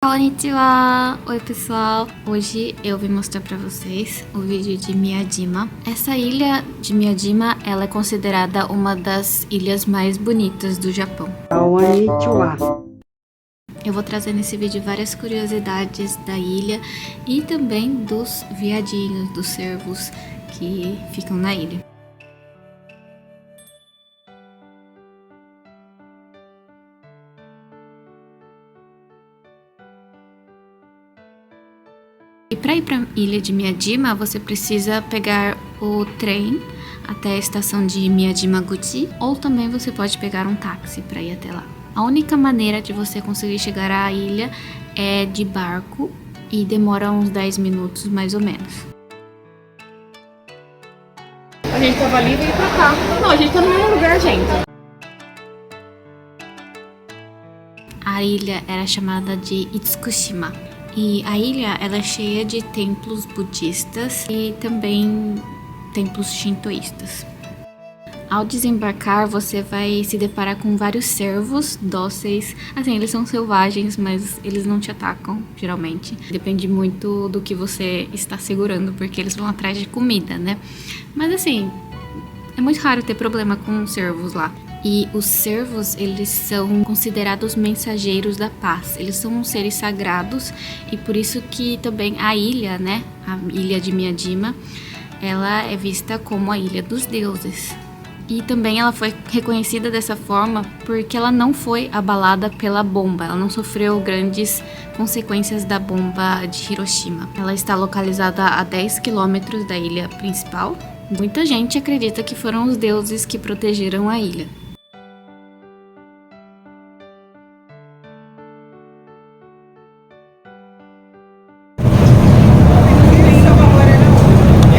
Konnichiwa! Oi pessoal, hoje eu vim mostrar pra vocês o vídeo de Miyajima. Essa ilha de Miyajima, ela é considerada uma das ilhas mais bonitas do Japão. Konnichiwa! Eu vou trazer nesse vídeo várias curiosidades da ilha e também dos viadinhos, dos cervos que ficam na ilha. E para ir para a ilha de Miyajima, você precisa pegar o trem até a estação de Miyajima-guchi, ou também você pode pegar um táxi para ir até lá. A única maneira de você conseguir chegar à ilha é de barco e demora uns 10 minutos mais ou menos. A gente tava ali e veio pra cá. Não, a gente tá no mesmo lugar, gente. A ilha era chamada de Itsukushima. E a ilha ela é cheia de templos budistas e também templos shintoístas. Ao desembarcar, você vai se deparar com vários cervos dóceis. Assim, eles são selvagens, mas eles não te atacam, geralmente. Depende muito do que você está segurando, porque eles vão atrás de comida, né? Mas assim, é muito raro ter problema com cervos lá. E os cervos, eles são considerados mensageiros da paz. Eles são seres sagrados e por isso que também a ilha, né, a ilha de Miyajima, ela é vista como a ilha dos deuses. E também ela foi reconhecida dessa forma porque ela não foi abalada pela bomba. Ela não sofreu grandes consequências da bomba de Hiroshima. Ela está localizada a 10 quilômetros da ilha principal. Muita gente acredita que foram os deuses que protegeram a ilha.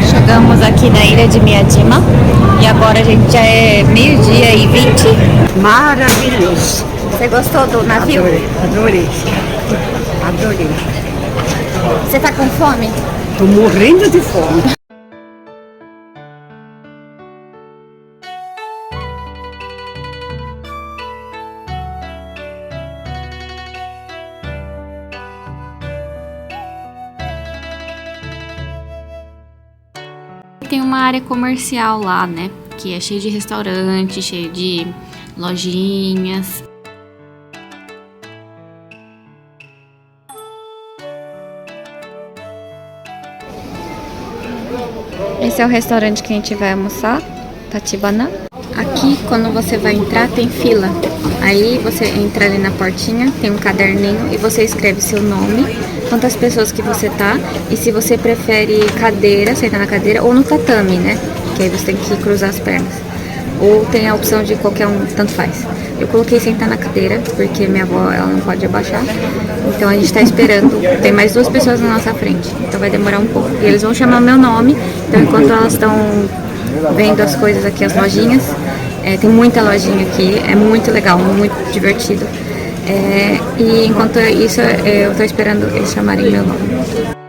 Chegamos aqui na ilha de Miyajima e agora a gente já é 12h20. Maravilhoso! Você gostou do navio? Adorei! Adorei! Você tá com fome? Tô morrendo de fome! Tem uma área comercial lá, né? Que é cheia de restaurantes, cheia de lojinhas. Esse é o restaurante que a gente vai almoçar, Tachibana. Aqui, quando você vai entrar, tem fila. Aí você entra ali na portinha, tem um caderninho e você escreve seu nome, quantas pessoas que você tá e se você prefere cadeira, sentar na cadeira ou no tatame, né? Que aí você tem que cruzar as pernas. Ou tem a opção de qualquer um, tanto faz. Eu coloquei sentar na cadeira, porque minha avó ela não pode abaixar. Então a gente tá esperando, tem mais 2 pessoas na nossa frente, então vai demorar um pouco. E eles vão chamar meu nome, então enquanto elas estão vendo as coisas aqui, as lojinhas, tem muita lojinha aqui, é muito legal, muito divertido. E enquanto isso, eu tô esperando eles chamarem meu nome.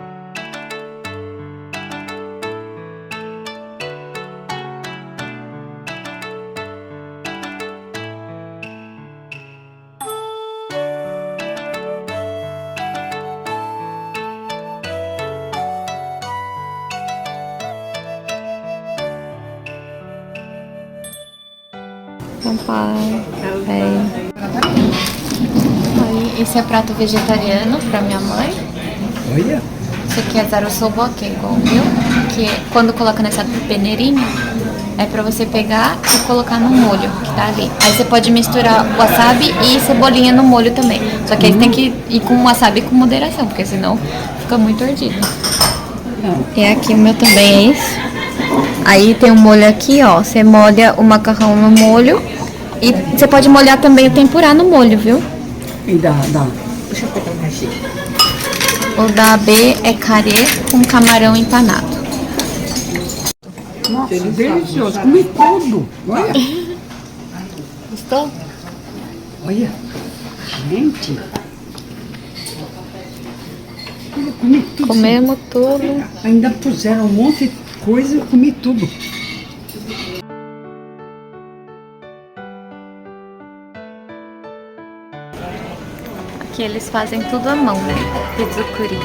Pai. Aí, esse é prato vegetariano pra minha mãe. Olha! Esse aqui é zarusoba, que é igual o meu. Que quando coloca nessa peneirinha, é pra você pegar e colocar no molho que tá ali. Aí você pode misturar wasabi e cebolinha no molho também. Só que aí você tem que ir com wasabi com moderação, porque senão fica muito ardido. E aqui o meu também é isso. Aí tem um molho aqui, ó. Você molha o macarrão no molho. E você pode molhar também o tempurá no molho, viu? E dá. Deixa eu pegar um cachê. O da B é carê com camarão empanado. Nossa, delicioso! Comi tudo! Olha! Gostou? Olha! Gente! Olha, comi tudo! Comemos tudo. Ainda puseram um monte de coisa, eu comi tudo! Aqui que eles fazem tudo à mão, né? Tezukuri.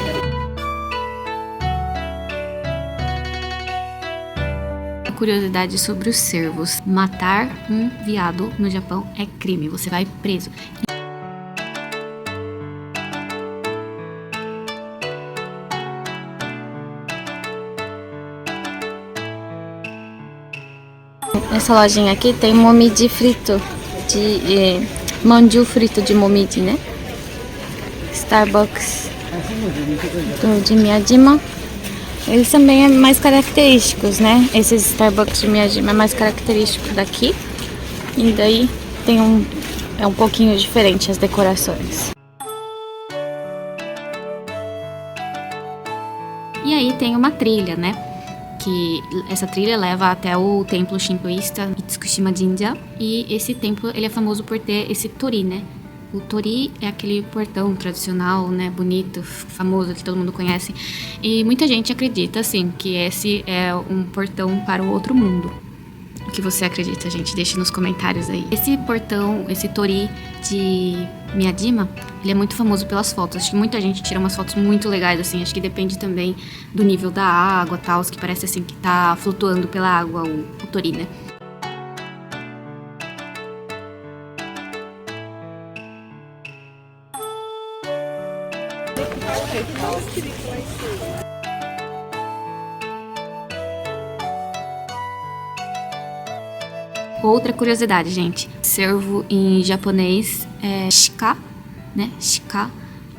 Curiosidade sobre os cervos. Matar um veado no Japão é crime, você vai preso. Nessa lojinha aqui tem momiji frito, manju frito de momiji, né? Starbucks de Miyajima. Eles também é mais característicos, né? Esses Starbucks de Miyajima é mais característico daqui. E daí tem é um pouquinho diferente as decorações. E aí tem uma trilha, né? Que essa trilha leva até o templo shintoísta Itsukushima Jinja. E esse templo, ele é famoso por ter esse torii, né? O torii é aquele portão tradicional, né, bonito, famoso, que todo mundo conhece. E muita gente acredita, assim, que esse é um portão para o outro mundo. O que você acredita, gente? Deixe nos comentários aí. Esse portão, esse torii de Miyajima, ele é muito famoso pelas fotos. Acho que muita gente tira umas fotos muito legais, assim. Acho que depende também do nível da água, tal, que parece assim que tá flutuando pela água o torii, né? Outra curiosidade, gente. Cervo em japonês é shika, né? Shika.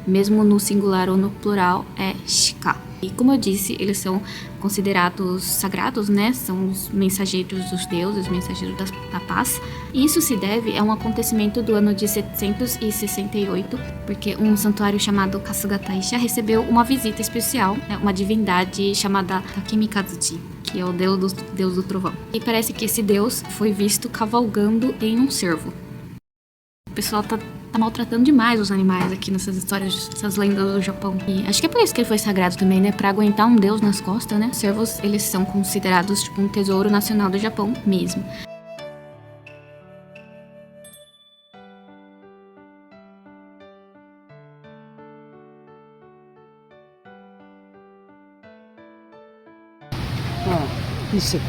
Mesmo no singular ou no plural é shika. E como eu disse, eles são considerados sagrados, né? São os mensageiros dos deuses, os mensageiros da paz. E isso se deve a um acontecimento do ano de 768, porque um santuário chamado Kasugataisha recebeu uma visita especial, né? Uma divindade chamada Takemikazuchi, que é o deus do trovão. E parece que esse deus foi visto cavalgando em um cervo. O pessoal tá maltratando demais os animais aqui nessas histórias, essas lendas do Japão. E acho que é por isso que ele foi sagrado também, né? Pra aguentar um deus nas costas, né? Os cervos, eles são considerados tipo um tesouro nacional do Japão mesmo. Isso aqui.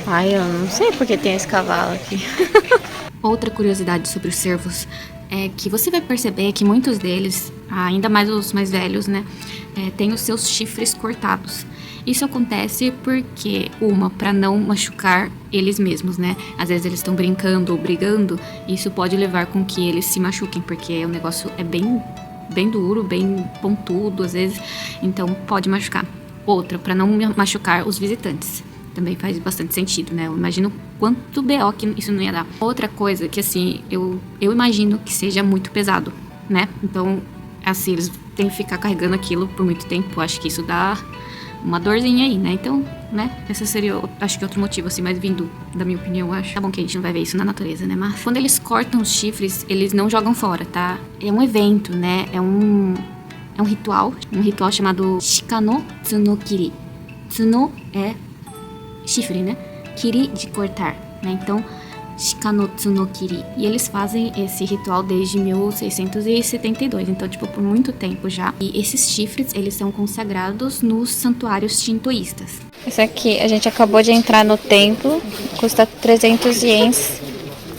Ai, eu não sei porque tem esse cavalo aqui. Outra curiosidade sobre os cervos é que você vai perceber que muitos deles, ainda mais os mais velhos, né, têm os seus chifres cortados. Isso acontece porque, para não machucar eles mesmos, né? Às vezes eles estão brincando ou brigando, e isso pode levar com que eles se machuquem, porque o negócio é bem duro, bem pontudo, às vezes, então pode machucar. Outra, para não machucar os visitantes. Também faz bastante sentido, né? Eu imagino quanto BO que isso não ia dar. Outra coisa que, assim, eu imagino que seja muito pesado, né? Então, assim, eles têm que ficar carregando aquilo por muito tempo. Acho que isso dá uma dorzinha aí, né? Então, né? Esse seria, acho que outro motivo, assim, mais vindo da minha opinião, acho. Tá bom que a gente não vai ver isso na natureza, né? Mas quando eles cortam os chifres, eles não jogam fora, tá? É um evento, né? É um ritual chamado Shika no Tsunokiri. Tsuno é chifre, né? Kiri de cortar, né? Então, Shika no Tsunokiri. E eles fazem esse ritual desde 1672, então, tipo, por muito tempo já. E esses chifres, eles são consagrados nos santuários shintoístas. Esse aqui, a gente acabou de entrar no templo, custa 300 ienes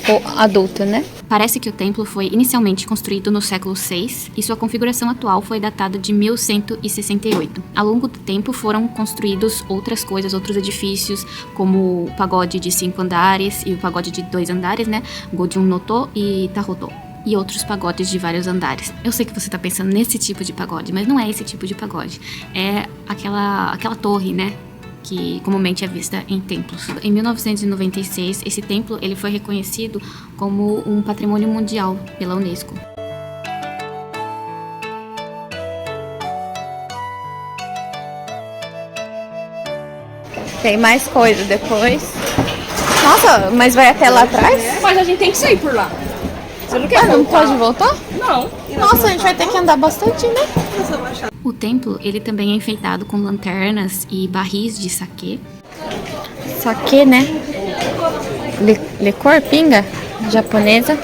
o adulto, né? Parece que o templo foi inicialmente construído no século VI e sua configuração atual foi datada de 1168. Ao longo do tempo foram construídos outras coisas, outros edifícios, como o pagode de 5 andares e o pagode de 2 andares, né? Gojun-noto e Tahoto. E outros pagodes de vários andares. Eu sei que você tá pensando nesse tipo de pagode, mas não é esse tipo de pagode. É aquela torre, né? Que comumente é vista em templos. Em 1996, esse templo ele foi reconhecido como um patrimônio mundial pela Unesco. Tem mais coisa depois. Nossa, mas vai até lá atrás? Mas a gente tem que sair por lá. Você não quer não pode voltar? Não. Nossa, a gente vai ter que andar bastante, né? O templo, ele também é enfeitado com lanternas e barris de saquê. Saquê, né? Licor, pinga japonesa.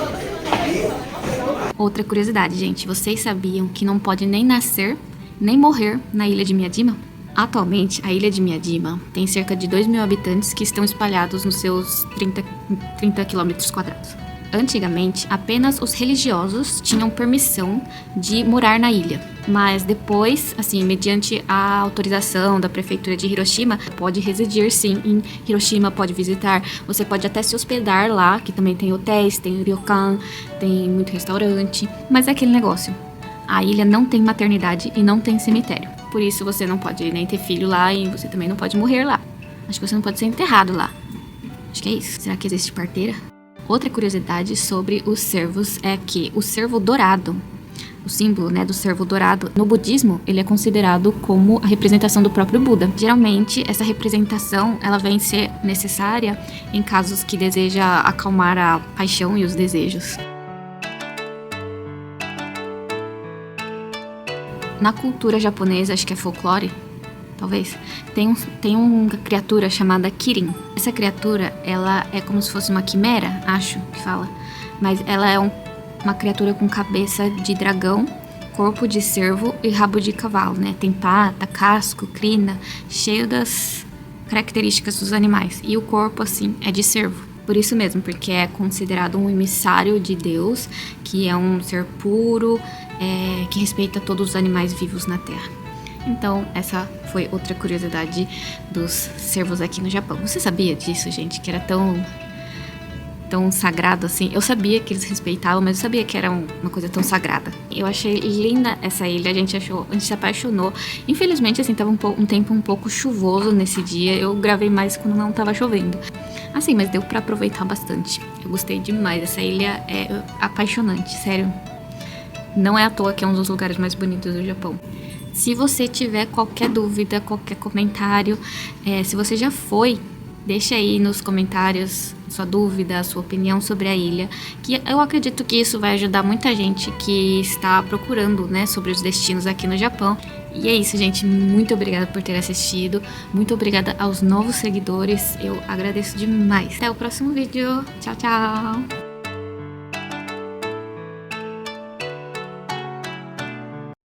Outra curiosidade, gente. Vocês sabiam que não pode nem nascer, nem morrer na ilha de Miyajima? Atualmente, a ilha de Miyajima tem cerca de 2.000 habitantes que estão espalhados nos seus 30 quilômetros quadrados. Antigamente, apenas os religiosos tinham permissão de morar na ilha. Mas depois, assim, mediante a autorização da prefeitura de Hiroshima, pode residir sim em Hiroshima, pode visitar. Você pode até se hospedar lá, que também tem hotéis, tem ryokan, tem muito restaurante. Mas é aquele negócio. A ilha não tem maternidade e não tem cemitério. Por isso você não pode nem ter filho lá e você também não pode morrer lá. Acho que você não pode ser enterrado lá. Acho que é isso. Será que existe parteira? Outra curiosidade sobre os cervos é que o cervo dourado, o símbolo, né, do cervo dourado, no budismo, ele é considerado como a representação do próprio Buda. Geralmente, essa representação, ela vem ser necessária em casos que deseja acalmar a paixão e os desejos. Na cultura japonesa, acho que é folclore, talvez, tem uma criatura chamada Kirin. Essa criatura, ela é como se fosse uma quimera, acho que fala. Mas ela é uma criatura com cabeça de dragão, corpo de cervo e rabo de cavalo, né? Tem pata, casco, crina, cheio das características dos animais. E o corpo, assim, é de cervo. Por isso mesmo, porque é considerado um emissário de Deus, que é um ser puro, que respeita todos os animais vivos na Terra. Então, essa foi outra curiosidade dos cervos aqui no Japão. Você sabia disso, gente? Que era tão sagrado assim? Eu sabia que eles respeitavam, mas eu sabia que era uma coisa tão sagrada. Eu achei linda essa ilha, a gente se apaixonou. Infelizmente, assim, tava um tempo um pouco chuvoso nesse dia. Eu gravei mais quando não tava chovendo. Assim, mas deu pra aproveitar bastante. Eu gostei demais. Essa ilha é apaixonante, sério. Não é à toa que é um dos lugares mais bonitos do Japão. Se você tiver qualquer dúvida, qualquer comentário, se você já foi, deixa aí nos comentários sua dúvida, sua opinião sobre a ilha, que eu acredito que isso vai ajudar muita gente que está procurando, né, sobre os destinos aqui no Japão. E é isso, gente. Muito obrigada por ter assistido. Muito obrigada aos novos seguidores. Eu agradeço demais. Até o próximo vídeo. Tchau, tchau!